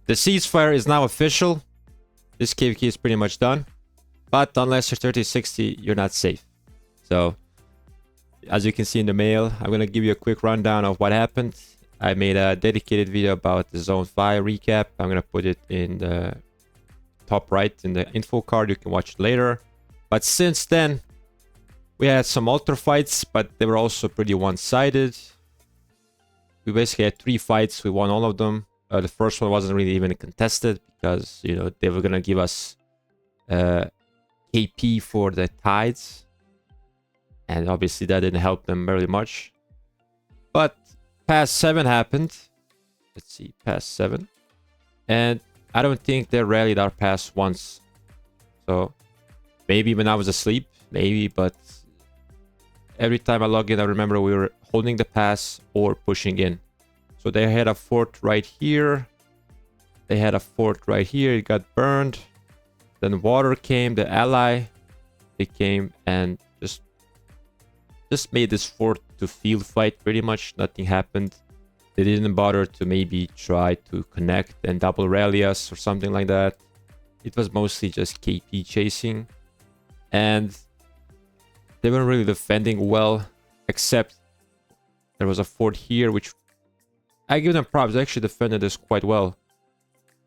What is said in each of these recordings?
The ceasefire is now official. This KVK is pretty much done. But unless you're 3060, you're not safe. So, as you can see in the mail, I'm going to give you a quick rundown of what happened. I made a dedicated video about the Zone 5 recap. I'm going to put it in the top right in the info card. You can watch it later. But since then, we had some altar fights, but they were also pretty one-sided. We basically had 3 fights. We won all of them. The first one wasn't really even contested because, you know, they were going to give us KP for the tides. And obviously that didn't help them very much. But Pass 7 happened. Let's see, Pass 7. And I don't think they rallied our pass once. So maybe when I was asleep, maybe, but every time I log in, I remember we were holding the pass or pushing in. So they had a fort right here. They had a fort right here. It got burned. Then water came, the ally. They came and just made this fort to field fight pretty much. Nothing happened. They didn't bother to maybe try to connect and double rally us or something like that. It was mostly just KP chasing. And they weren't really defending well, except there was a fort here, which I give them props. They actually defended this quite well,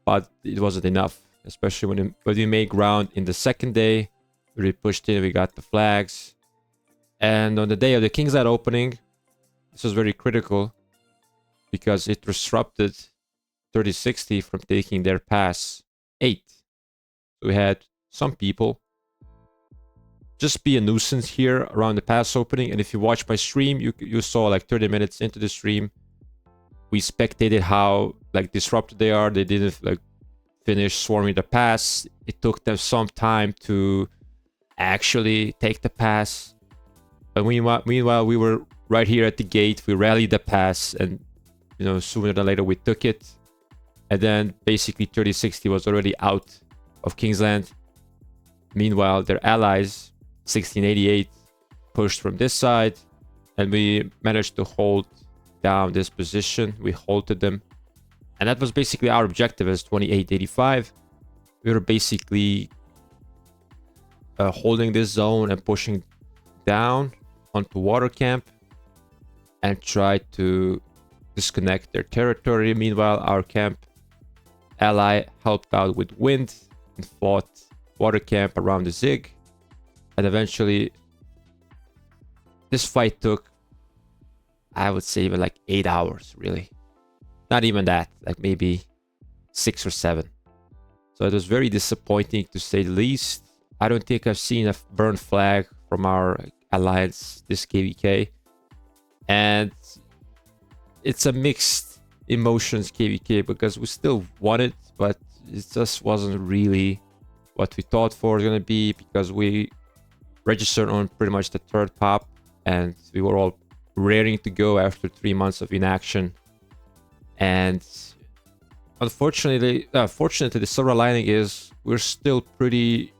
but it wasn't enough, especially when we made ground in the second day. We pushed in, we got the flags. And on the day of the King's Light opening, this was very critical because it disrupted 3060 from taking their pass 8. So we had some people just be a nuisance here around the pass opening. And if you watch my stream, you saw like 30 minutes into the stream, we spectated how like disrupted they are. They didn't like finish swarming the pass. It took them some time to actually take the pass. But meanwhile, we were right here at the gate. We rallied the pass, and you know, sooner than later we took it. And then basically 3060 was already out of Kingsland. Meanwhile, their allies, 1688, pushed from this side, and we managed to hold down this position. We halted them, and that was basically our objective as 2885. We were basically holding this zone and pushing down onto water camp and try to disconnect their territory. Meanwhile, our camp ally helped out with wind and fought water camp around the Zig. And eventually, this fight took, I would say, even like 8 hours, really. Not even that, like maybe 6 or 7. So it was very disappointing, to say the least. I don't think I've seen a burn flag from our alliance this KVK. And it's a mixed emotions KVK because we still won it, but it just wasn't really what we thought for it was going to be, because we registered on pretty much the 3rd pop and we were all raring to go after 3 months of inaction. And unfortunately, fortunately, the silver lining is we're still pretty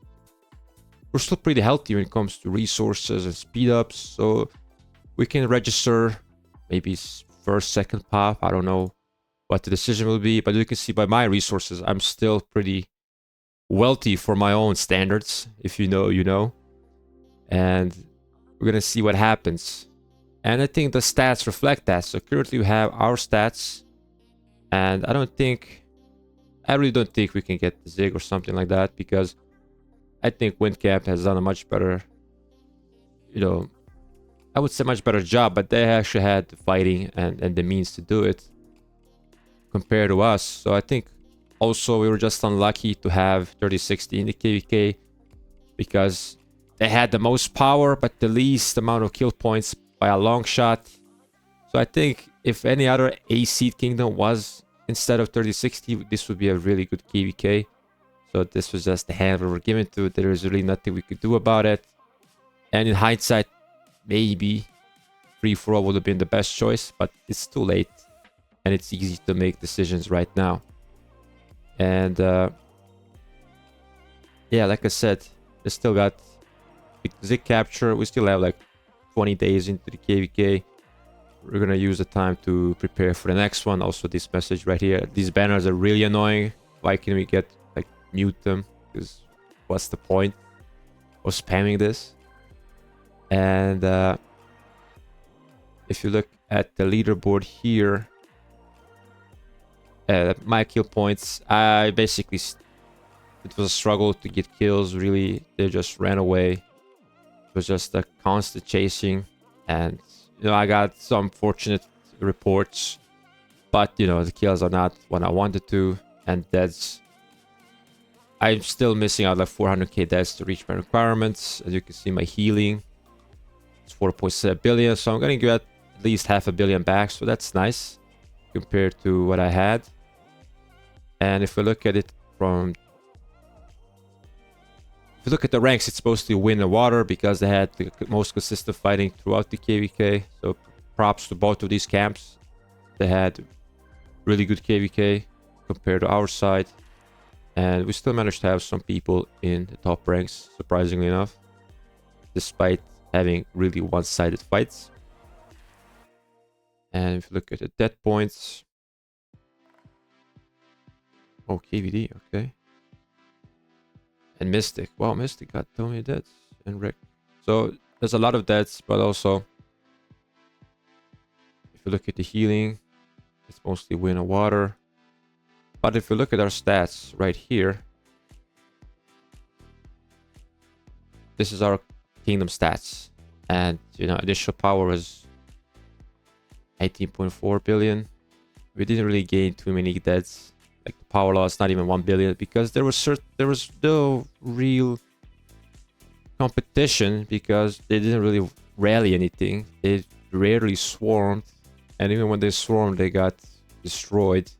healthy when it comes to resources and speed ups. So we can register maybe 1st, 2nd pop. I don't know what the decision will be, but you can see by my resources, I'm still pretty wealthy for my own standards. If you know, you know. And we're gonna see what happens. And I think the stats reflect that. So currently we have our stats, and I really don't think we can get the Zig or something like that, because I think WinCap has done a much better, you know, I would say much better job, but they actually had the fighting and the means to do it compared to us. So I think also we were just unlucky to have 3060 in the KVK because they had the most power but the least amount of kill points by a long shot. So I think if any other A seed kingdom was instead of 3060, this would be a really good KVK. So this was just the hand we were given to it. There is really nothing we could do about it. And in hindsight, maybe free-for-all would have been the best choice, but it's too late. And it's easy to make decisions right now. And yeah, like I said, we still got Zig capture. We still have like 20 days into the KVK. we're gonna use the time to prepare for the next one. Also, this message right here. These banners are really annoying. Why can we get like mute them? Because what's the point of spamming this? And if you look at the leaderboard here, my kill points, I basically it was a struggle to get kills. Really, they just ran away. It was just a constant chasing, and I got some fortunate reports, but the kills are not what I wanted to, and I'm still missing out like 400k deaths to reach my requirements. As you can see, my healing is 4.7 billion, so I'm gonna get at least half a billion back, so that's nice compared to what I had. And if we look at it from if you look at the ranks, it's supposed to win the water because they had the most consistent fighting throughout the KVK. So props to both of these camps. They had really good KVK compared to our side. And we still managed to have some people in the top ranks, surprisingly enough, despite having really one-sided fights. And if you look at the death points. Oh, KVD, okay. And Mystic. Wow, Mystic got so many deaths. And Rick. So there's a lot of deaths, but also if you look at the healing, it's mostly wind and water. But if you look at our stats right here, this is our kingdom stats. And additional power is 18.4 billion. We didn't really gain too many deaths. Like the power loss, not even 1 billion, because there was no real competition because they didn't really rally anything. They rarely swarmed, and even when they swarmed, they got destroyed.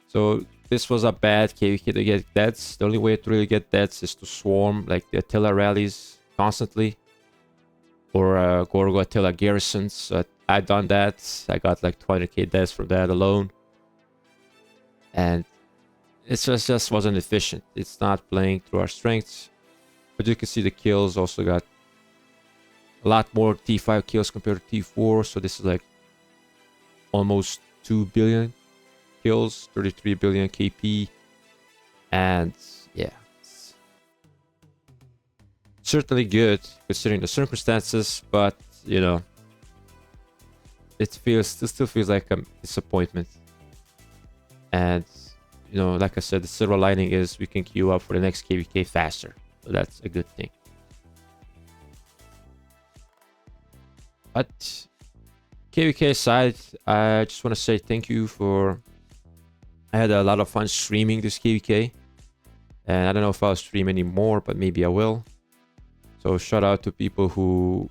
So this was a bad KVK to get deaths. The only way to really get deaths is to swarm, like the Attila rallies constantly, or Gorgo Attila garrisons. So I've done that. I got like 200k deaths from that alone. And it just wasn't efficient. It's not playing through our strengths. But you can see the kills also got a lot more T5 kills compared to T4. So this is like almost 2 billion kills, 33 billion KP. And yeah, it's certainly good considering the circumstances. But, it still feels like a disappointment. And, like I said, the silver lining is we can queue up for the next KVK faster. So that's a good thing. But KVK side, I just want to say thank you I had a lot of fun streaming this KVK. And I don't know if I'll stream anymore, but maybe I will. So shout out to people who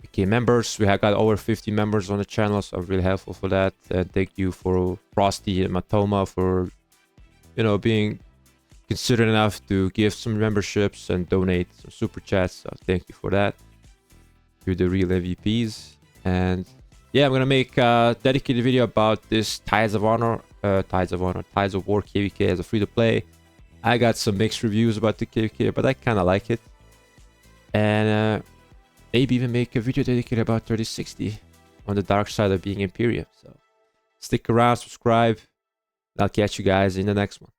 became members. We have got over 50 members on the channel, so I'm really helpful for that. And thank you for Frosty and Matoma for, being considerate enough to give some memberships and donate some super chats. So thank you for that. You're the real MVPs. And yeah, I'm gonna make a dedicated video about this Tides of War KVK as a free-to-play. I got some mixed reviews about the KVK, but I kind of like it. And maybe even make a video dedicated about 3060 on the dark side of being Imperium. So stick around, subscribe. I'll catch you guys in the next one.